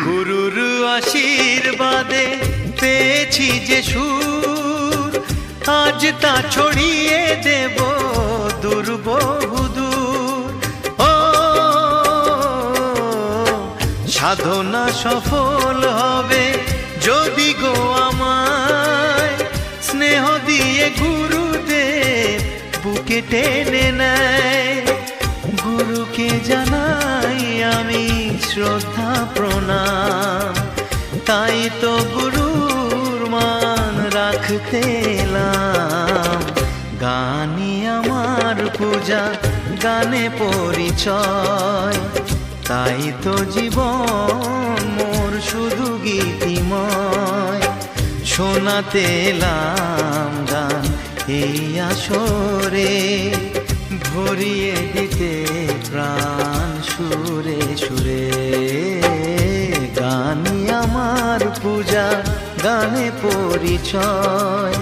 গুরুর আশীর্বাদে পেয়েছি যে সুর, আজ তা ছড়িয়ে দেব দূর বহুদূর। ও সাধনা সফল হবে যদি গো আমায় স্নেহ দিয়ে গুরুদেব বুকে টেনে নেয়। গুরুকে জানাই আমি শ্রদ্ধা প্রণাম, তাই তো গুরুর মান রাখতে এলাম। গানই আমার পূজা, গানে পরিচয়, তাই তো জীবন মোর শুধু গীতিময়। শোনাতে এলাম গান এই আসরে, ভরিয়ে দিতে প্রাণ সুরে সুরে। গানই আমার পূজা, গানে পরিচয়,